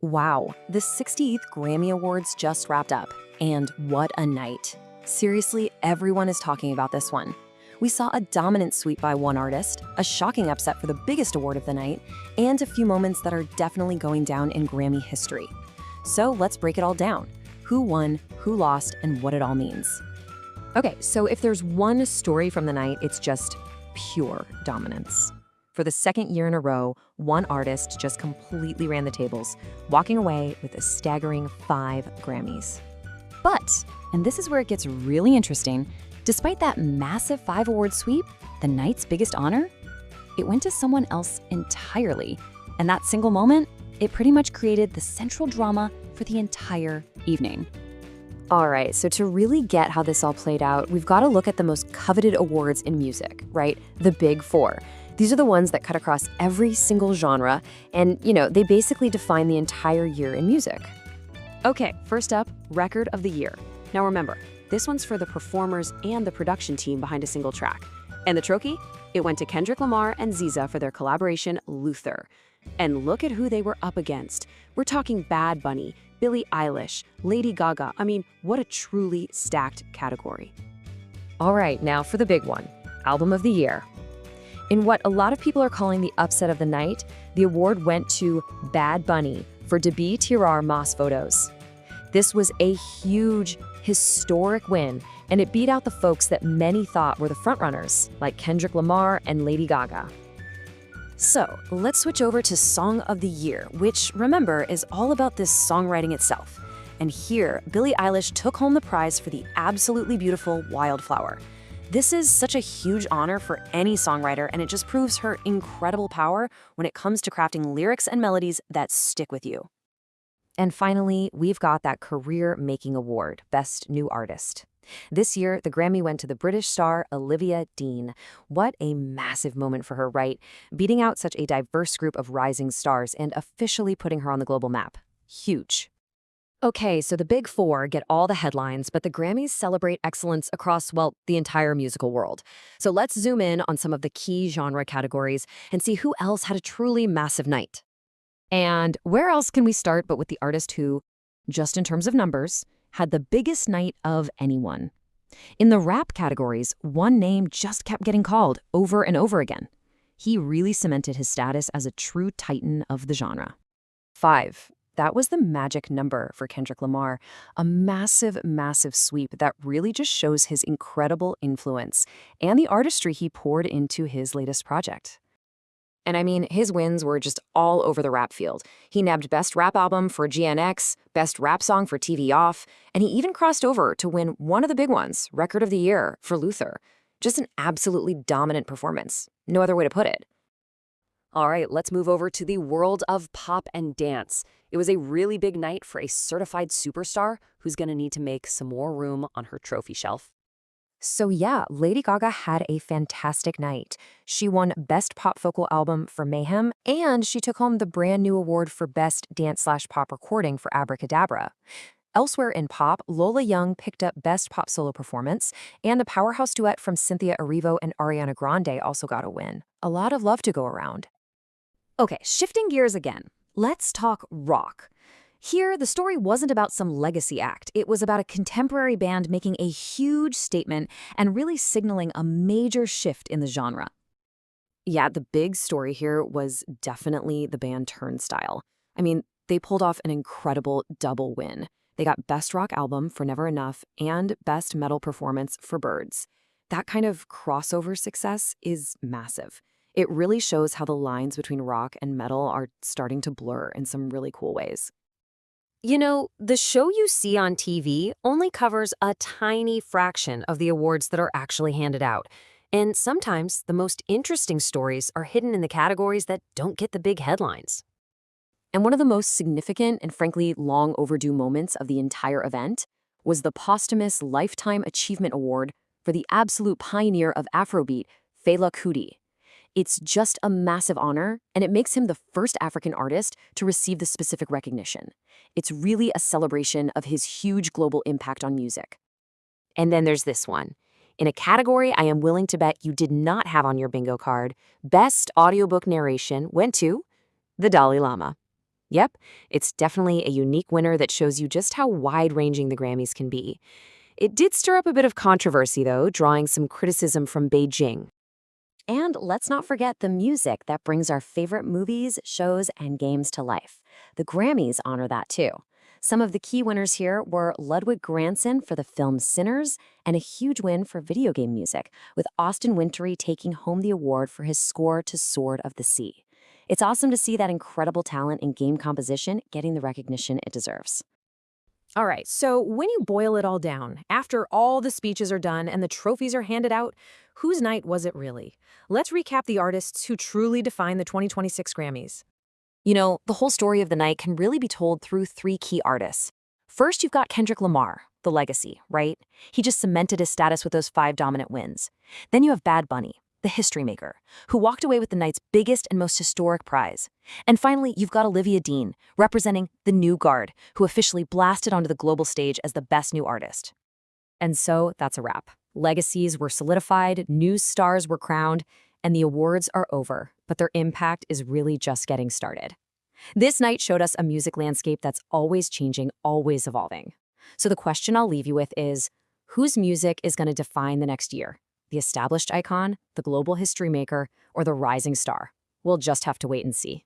Wow, the 68th Grammy Awards just wrapped up, and what a night. Seriously, everyone is talking about this one. We saw a dominant sweep by one artist, a shocking upset for the biggest award of the night, and a few moments that are definitely going down in Grammy history. So let's break it all down. Who won, who lost, and what it all means. Okay, so if there's one story from the night, it's just pure dominance. For the second year in a row, one artist just completely ran the tables, walking away with a staggering 5 Grammys. But, and this is where it gets really interesting, despite that massive 5-award sweep, the night's biggest honor, it went to someone else entirely. And that single moment, it pretty much created the central drama for the entire evening. All right, so to really get how this all played out, we've got to look at the most coveted awards in music, right? The Big Four. These are the ones that cut across every single genre, and, they basically define the entire year in music. Okay, first up, Record of the Year. Now remember, this one's for the performers and the production team behind a single track. And the trophy? It went to Kendrick Lamar and SZA for their collaboration, Luther. And look at who they were up against. We're talking Bad Bunny, Billie Eilish, Lady Gaga. I mean, what a truly stacked category. All right, now for the big one, Album of the Year. In what a lot of people are calling the upset of the night, the award went to Bad Bunny for Debi Tirar Mas Photos. This was a huge, historic win, and it beat out the folks that many thought were the frontrunners, like Kendrick Lamar and Lady Gaga. So, let's switch over to Song of the Year, which, remember, is all about this songwriting itself. And here, Billie Eilish took home the prize for the absolutely beautiful Wildflower. This is such a huge honor for any songwriter, and it just proves her incredible power when it comes to crafting lyrics and melodies that stick with you. And finally, we've got that career-making award, Best New Artist. This year, the Grammy went to the British star Olivia Dean. What a massive moment for her, right? Beating out such a diverse group of rising stars and officially putting her on the global map. Huge. Okay, so the Big Four get all the headlines, but the Grammys celebrate excellence across, well, the entire musical world. So let's zoom in on some of the key genre categories and see who else had a truly massive night. And where else can we start but with the artist who, just in terms of numbers, had the biggest night of anyone? In the rap categories, one name just kept getting called over and over again. He really cemented his status as a true titan of the genre. 5. That was the magic number for Kendrick Lamar, a massive, massive sweep that really just shows his incredible influence and the artistry he poured into his latest project. And I mean, his wins were just all over the rap field. He nabbed Best Rap Album for GNX, Best Rap Song for TV Off, and he even crossed over to win one of the big ones, Record of the Year, for Luther. Just an absolutely dominant performance. No other way to put it. All right, let's move over to the world of pop and dance. It was a really big night for a certified superstar who's going to need to make some more room on her trophy shelf. So yeah, Lady Gaga had a fantastic night. She won Best Pop Vocal Album for Mayhem, and she took home the brand new award for Best Dance/Pop Recording for Abracadabra. Elsewhere in pop, Lola Young picked up Best Pop Solo Performance, and the powerhouse duet from Cynthia Erivo and Ariana Grande also got a win. A lot of love to go around. Okay, shifting gears again. Let's talk rock. Here, the story wasn't about some legacy act. It was about a contemporary band making a huge statement and really signaling a major shift in the genre. Yeah, the big story here was definitely the band Turnstile. I mean, they pulled off an incredible double win. They got Best Rock Album for Never Enough and Best Metal Performance for Birds. That kind of crossover success is massive. It really shows how the lines between rock and metal are starting to blur in some really cool ways. The show you see on TV only covers a tiny fraction of the awards that are actually handed out. And sometimes the most interesting stories are hidden in the categories that don't get the big headlines. And one of the most significant and frankly long overdue moments of the entire event was the posthumous Lifetime Achievement Award for the absolute pioneer of Afrobeat, Fela Kuti. It's just a massive honor, and it makes him the first African artist to receive the specific recognition. It's really a celebration of his huge global impact on music. And then there's this one. In a category I am willing to bet you did not have on your bingo card, Best Audiobook Narration went to the Dalai Lama. Yep, it's definitely a unique winner that shows you just how wide-ranging the Grammys can be. It did stir up a bit of controversy, though, drawing some criticism from Beijing. And let's not forget the music that brings our favorite movies, shows, and games to life. The Grammys honor that too. Some of the key winners here were Ludwig Göransson for the film Sinners, and a huge win for video game music, with Austin Wintory taking home the award for his score to Sword of the Sea. It's awesome to see that incredible talent in game composition getting the recognition it deserves. All right, so when you boil it all down, after all the speeches are done and the trophies are handed out, whose night was it really? Let's recap the artists who truly define the 2026 Grammys. You know, the whole story of the night can really be told through three key artists. First, you've got Kendrick Lamar, the legacy, right? He just cemented his status with those 5 dominant wins. Then you have Bad Bunny, the history maker, who walked away with the night's biggest and most historic prize. And finally, you've got Olivia Dean, representing the new guard, who officially blasted onto the global stage as the best new artist. And so that's a wrap. Legacies were solidified, new stars were crowned, and the awards are over, but their impact is really just getting started. This night showed us a music landscape that's always changing, always evolving. So the question I'll leave you with is, whose music is going to define the next year? The established icon, the global history maker, or the rising star? We'll just have to wait and see.